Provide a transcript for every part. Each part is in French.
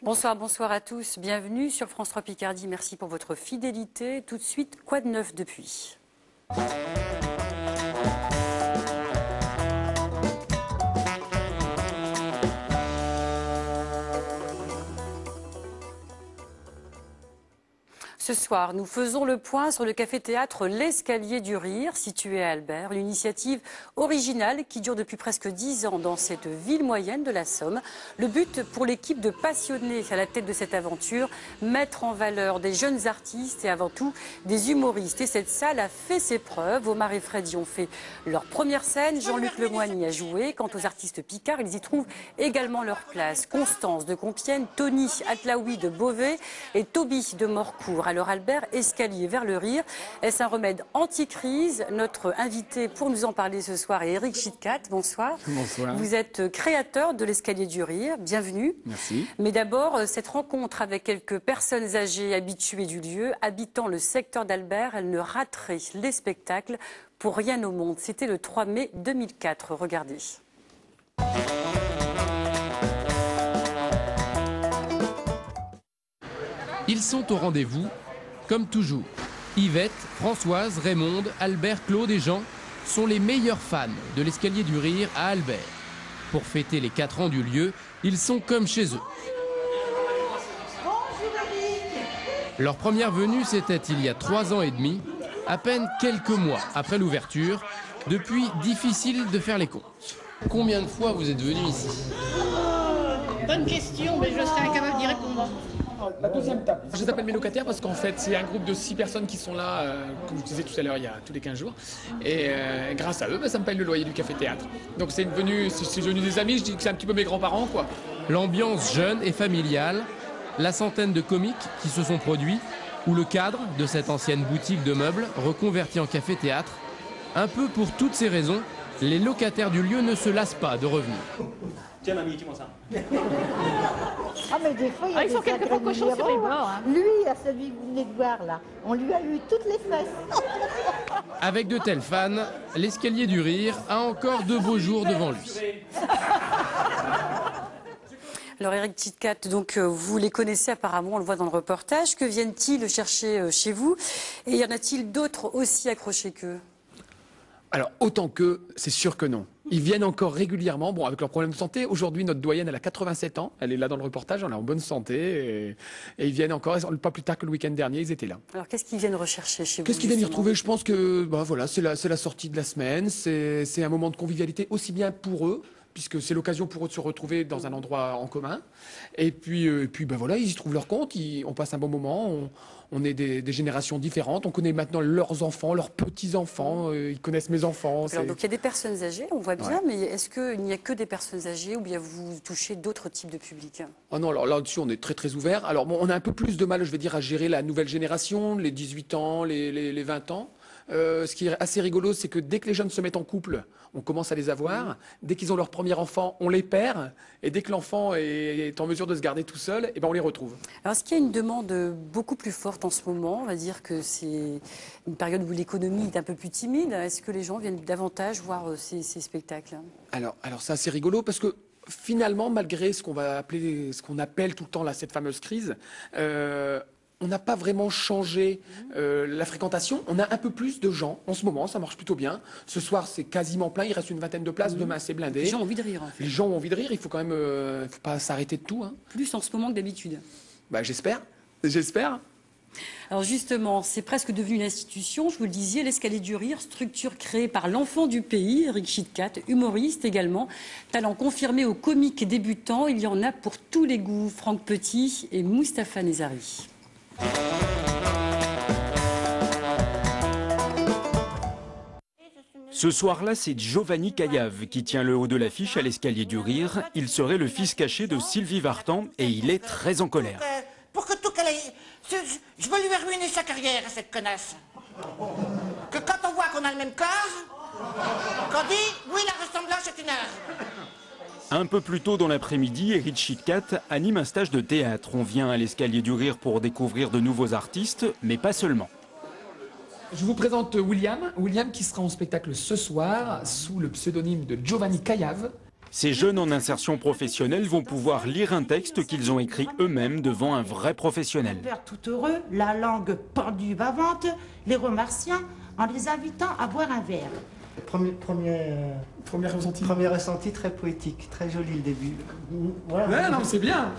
Bonsoir, bonsoir à tous. Bienvenue sur France 3 Picardie. Merci pour votre fidélité. Tout de suite, quoi de neuf depuis ? Ce soir, nous faisons le point sur le café-théâtre L'Escalier du Rire, situé à Albert. Une initiative originale qui dure depuis presque 10 ans dans cette ville moyenne de la Somme. Le but pour l'équipe de passionnés à la tête de cette aventure, mettre en valeur des jeunes artistes et avant tout des humoristes. Et cette salle a fait ses preuves. Omar et Freddy ont fait leur première scène. Jean-Luc Lemoyne y a joué. Quant aux artistes picards, ils y trouvent également leur place. Constance de Compiègne, Tony Atlaoui de Beauvais et Toby de Morcourt. Alors Albert, Escalier vers le rire, est-ce un remède anti-crise? Notre invité pour nous en parler ce soir est Eric Chitkat. Bonsoir. Bonsoir. Vous êtes créateur de l'Escalier du Rire. Bienvenue. Merci. Mais d'abord, cette rencontre avec quelques personnes âgées habituées du lieu, habitant le secteur d'Albert, elles ne rateraient les spectacles pour rien au monde. C'était le 3 mai 2004. Regardez. Ils sont au rendez-vous, comme toujours. Yvette, Françoise, Raymonde, Albert, Claude et Jean sont les meilleurs fans de l'Escalier du Rire à Albert. Pour fêter les 4 ans du lieu, ils sont comme chez eux. Leur première venue, c'était il y a 3 ans et demi, à peine quelques mois après l'ouverture. Depuis, difficile de faire les comptes. Combien de fois vous êtes venu ici? Bonne question, mais je serais incapable d'y répondre. La deuxième table. Je les appelle mes locataires parce qu'en fait, c'est un groupe de 6 personnes qui sont là, comme je disais tout à l'heure, il y a tous les 15 jours. Et grâce à eux, ça me paye le loyer du café-théâtre. Donc c'est devenu des amis, je dis que c'est un petit peu mes grands-parents, quoi. L'ambiance jeune et familiale, la centaine de comiques qui se sont produits, ou le cadre de cette ancienne boutique de meubles reconvertie en café-théâtre. Un peu pour toutes ces raisons, les locataires du lieu ne se lassent pas de revenir. Tiens mamie, dis-moi ça. Ah mais des fois, il y a Ils sont quelquefois cochons sur les bords. Hein. Lui, à celui que vous venez de voir là, on lui a eu toutes les fesses. Avec de tels fans, l'Escalier du Rire a encore de beaux jours devant lui. Alors Eric Chitkat, donc vous les connaissez apparemment, on le voit dans le reportage. Que viennent-ils chercher chez vous? Et y en a-t-il d'autres aussi accrochés qu'eux? Alors, autant qu'eux, c'est sûr que non. Ils viennent encore régulièrement, bon, avec leurs problèmes de santé. Aujourd'hui, notre doyenne, elle a 87 ans. Elle est là dans le reportage, elle est en bonne santé. Et ils viennent encore, pas plus tard que le week-end dernier, ils étaient là. Alors qu'est-ce qu'ils viennent rechercher chez vous? Qu'est-ce qu'ils viennent y retrouver? Je pense que voilà, c'est la sortie de la semaine. C'est un moment de convivialité aussi bien pour eux, puisque c'est l'occasion pour eux de se retrouver dans un endroit en commun. Et puis voilà, ils y trouvent leur compte, on passe un bon moment, on est des générations différentes, on connaît maintenant leurs enfants, leurs petits-enfants, ils connaissent mes enfants. Alors, donc il y a des personnes âgées, on voit bien, Ouais. mais est-ce qu'il n'y a que des personnes âgées ou bien vous touchez d'autres types de publics? Oh non, alors là-dessus, on est très très ouvert. Alors bon, on a un peu plus de mal, je vais dire, à gérer la nouvelle génération, les 18 ans, les 20 ans. Ce qui est assez rigolo, c'est que dès que les jeunes se mettent en couple, on commence à les avoir. Dès qu'ils ont leur premier enfant, on les perd. Et dès que l'enfant est en mesure de se garder tout seul, eh ben on les retrouve. Alors est-ce qu'il y a une demande beaucoup plus forte en ce moment? On va dire que c'est une période où l'économie est un peu plus timide. Est-ce que les gens viennent davantage voir ces spectacles? Alors c'est assez rigolo parce que finalement, malgré ce qu'on appelle tout le temps là, cette fameuse crise, on n'a pas vraiment changé la fréquentation. On a un peu plus de gens en ce moment, ça marche plutôt bien. Ce soir, c'est quasiment plein, il reste une vingtaine de places. Demain, c'est blindé. Les gens ont envie de rire, en fait. Les gens ont envie de rire, il faut quand même faut pas s'arrêter de tout. Hein. Plus en ce moment que d'habitude. Bah, j'espère. Alors justement, c'est presque devenu une institution, je vous le disais, l'Escalier du Rire, structure créée par l'enfant du pays, Eric Chitkat, humoriste également, talent confirmé aux comiques débutants, il y en a pour tous les goûts, Franck Petit et Mustapha Nezari. Ce soir-là, c'est Giovanni Caillave qui tient le haut de l'affiche à l'Escalier du Rire. Il serait le fils caché de Sylvie Vartan et il est très en colère. Pour que tout qu'elle ait... Je veux lui ruiner sa carrière à cette connasse. Que quand on voit qu'on a le même corps, qu'on dit, oui, la ressemblance est une heure. Un peu plus tôt dans l'après-midi, Eric Chitkat anime un stage de théâtre. On vient à l'Escalier du Rire pour découvrir de nouveaux artistes, mais pas seulement. Je vous présente William qui sera en spectacle ce soir sous le pseudonyme de Giovanni Caillave. Ces jeunes en insertion professionnelle vont pouvoir lire un texte qu'ils ont écrit eux-mêmes devant un vrai professionnel. Albert tout heureux, la langue pendue bavante, les remerciant en les invitant à boire un verre. Premier ressenti. Premier ressenti très poétique, très joli le début. Voilà. Ouais, non, c'est bien.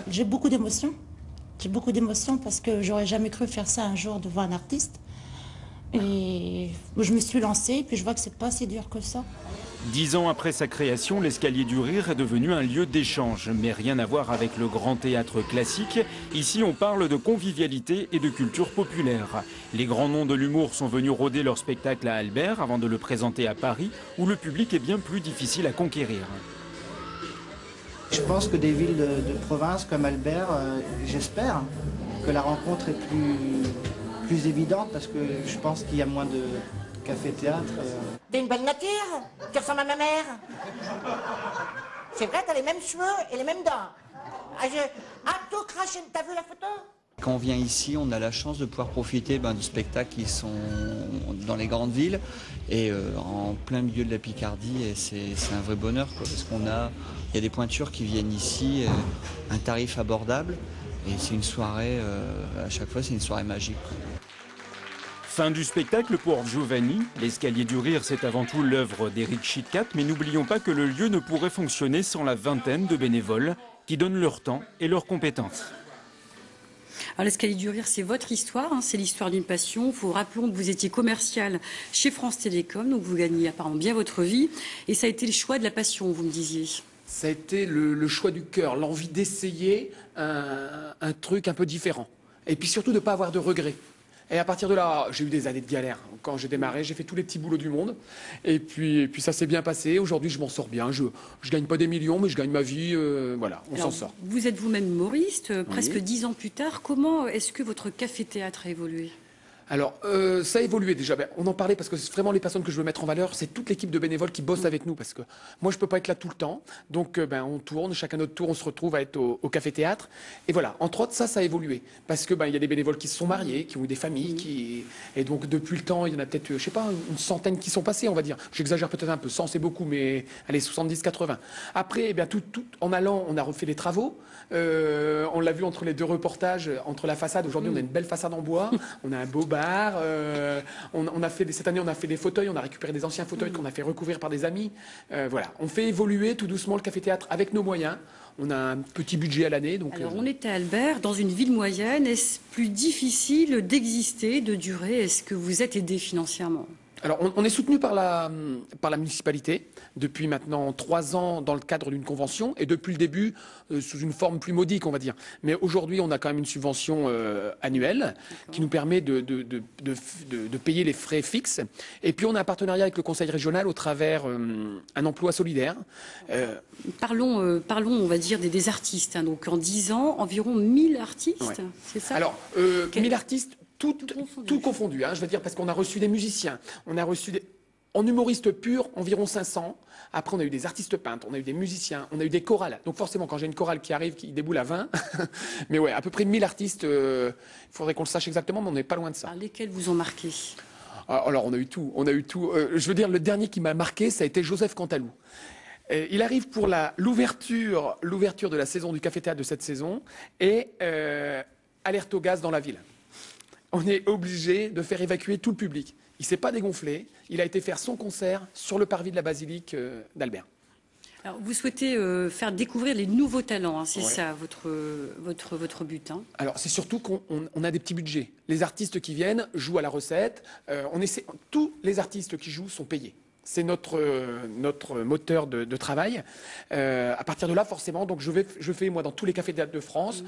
J'ai beaucoup d'émotions. J'ai beaucoup d'émotions parce que j'aurais jamais cru faire ça un jour devant un artiste. Et je me suis lancée, puis je vois que c'est pas si dur que ça. 10 ans après sa création, l'Escalier du Rire est devenu un lieu d'échange, mais rien à voir avec le grand théâtre classique. Ici, on parle de convivialité et de culture populaire. Les grands noms de l'humour sont venus rôder leur spectacle à Albert avant de le présenter à Paris, où le public est bien plus difficile à conquérir. Je pense que des villes de province comme Albert, j'espère que la rencontre est plus évidente parce que je pense qu'il y a moins de café-théâtre. T'as une belle nature. Tu ressembles à ma mère. C'est vrai, t'as les mêmes cheveux et les mêmes dents. Tout craché. T'as vu la photo? Quand on vient ici, on a la chance de pouvoir profiter de spectacles qui sont dans les grandes villes et en plein milieu de la Picardie. Et c'est un vrai bonheur, quoi, parce il y a des pointures qui viennent ici, un tarif abordable. Et c'est une soirée, à chaque fois, c'est une soirée magique, quoi. Fin du spectacle pour Giovanni. L'Escalier du Rire, c'est avant tout l'œuvre d'Eric Chitkat, mais n'oublions pas que le lieu ne pourrait fonctionner sans la vingtaine de bénévoles qui donnent leur temps et leurs compétences. Alors, l'Escalier du Rire, c'est votre histoire, hein, c'est l'histoire d'une passion. Rappelons que vous étiez commercial chez France Télécom, donc vous gagnez apparemment bien votre vie. Et ça a été le choix de la passion, vous me disiez. Ça a été le choix du cœur, l'envie d'essayer un truc un peu différent. Et puis surtout de ne pas avoir de regrets. Et à partir de là, j'ai eu des années de galère. Quand j'ai démarré, j'ai fait tous les petits boulots du monde. Et puis ça s'est bien passé. Aujourd'hui, je m'en sors bien. Je gagne pas des millions, mais je gagne ma vie. Voilà, on s'en sort. Vous êtes vous-même humoriste, presque 10 ans plus tard. Comment est-ce que votre café-théâtre a évolué ? Alors, ça a évolué déjà. On en parlait parce que c'est vraiment les personnes que je veux mettre en valeur. C'est toute l'équipe de bénévoles qui bossent avec nous parce que moi, je peux pas être là tout le temps. Donc, on tourne, chacun notre tour, on se retrouve à être au café-théâtre. Et voilà, entre autres, ça a évolué. Parce que il y a des bénévoles qui se sont mariés, qui ont eu des familles. Et donc, depuis le temps, il y en a peut-être, je sais pas, une centaine qui sont passés, on va dire. J'exagère peut-être un peu. 100, c'est beaucoup, mais allez, 70, 80. Après, tout en allant, on a refait les travaux. On l'a vu entre les deux reportages, entre la façade. Aujourd'hui, on a une belle façade en bois. On a un beau bar. On a fait cette année, on a fait des fauteuils, on a récupéré des anciens fauteuils qu'on a fait recouvrir par des amis. Voilà, on fait évoluer tout doucement le café-théâtre avec nos moyens. On a un petit budget à l'année. Alors, on est à Albert, dans une ville moyenne. Est-ce plus difficile d'exister, de durer? Est-ce que vous êtes aidé financièrement? Alors, on est soutenu par la municipalité depuis maintenant 3 ans dans le cadre d'une convention et depuis le début sous une forme plus modique, on va dire. Mais aujourd'hui, on a quand même une subvention annuelle qui nous permet de payer les frais fixes. Et puis, on a un partenariat avec le conseil régional au travers un emploi solidaire. Parlons, on va dire, des artistes. Hein. Donc, en 10 ans, environ 1000 artistes, ouais. C'est ça? Alors, 1000 artistes, tout confondu, hein, je veux dire, parce qu'on a reçu des musiciens, on a reçu en humoriste pur, environ 500. Après, on a eu des artistes peintres, on a eu des musiciens, on a eu des chorales. Donc forcément, quand j'ai une chorale qui arrive, qui déboule à 20, mais ouais, à peu près 1000 artistes, il faudrait qu'on le sache exactement, mais on n'est pas loin de ça. Alors, lesquels vous ont marqué? Alors, on a eu tout. Je veux dire, le dernier qui m'a marqué, ça a été Joseph Cantalou. Il arrive pour l'ouverture de la saison du café-théâtre de cette saison et alerte au gaz dans la ville. On est obligé de faire évacuer tout le public. Il ne s'est pas dégonflé. Il a été faire son concert sur le parvis de la basilique d'Albert. Alors, vous souhaitez faire découvrir les nouveaux talents, hein, c'est ça votre but, hein? Alors, c'est surtout qu'on a des petits budgets. Les artistes qui viennent jouent à la recette. Tous les artistes qui jouent sont payés. C'est notre moteur de travail. À partir de là, forcément, donc je fais moi dans tous les cafés-théâtres de France.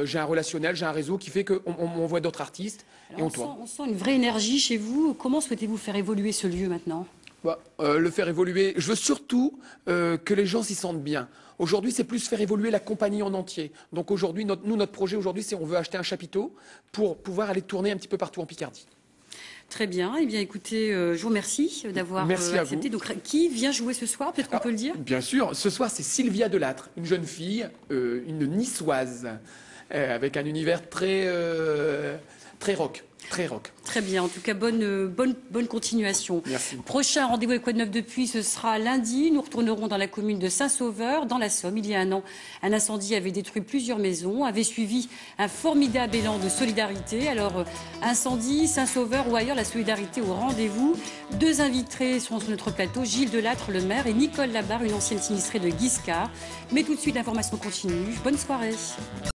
J'ai un relationnel, j'ai un réseau qui fait qu'on m'envoie d'autres artistes. Alors, et on tourne. On sent une vraie énergie chez vous. Comment souhaitez-vous faire évoluer ce lieu maintenant? Le faire évoluer. Je veux surtout que les gens s'y sentent bien. Aujourd'hui, c'est plus faire évoluer la compagnie en entier. Donc aujourd'hui, notre projet aujourd'hui, c'est on veut acheter un chapiteau pour pouvoir aller tourner un petit peu partout en Picardie. Très bien. Eh bien, écoutez, je vous remercie d'avoir accepté. Donc, qui vient jouer ce soir? Peut-être qu'on peut le dire. Bien sûr. Ce soir, c'est Sylvia Delattre, une jeune fille, une niçoise, avec un univers très très rock. Très rock. Très bien, en tout cas, bonne continuation. Merci. Prochain rendez-vous avec Quoi de neuf depuis, ce sera lundi. Nous retournerons dans la commune de Saint-Sauveur, dans la Somme. Il y a un an, un incendie avait détruit plusieurs maisons, avait suivi un formidable élan de solidarité. Alors, incendie, Saint-Sauveur ou ailleurs, la solidarité au rendez-vous. 2 invités sont sur notre plateau, Gilles Delattre, le maire, et Nicole Labarre, une ancienne sinistrée de Guiscard. Mais tout de suite, l'information continue. Bonne soirée.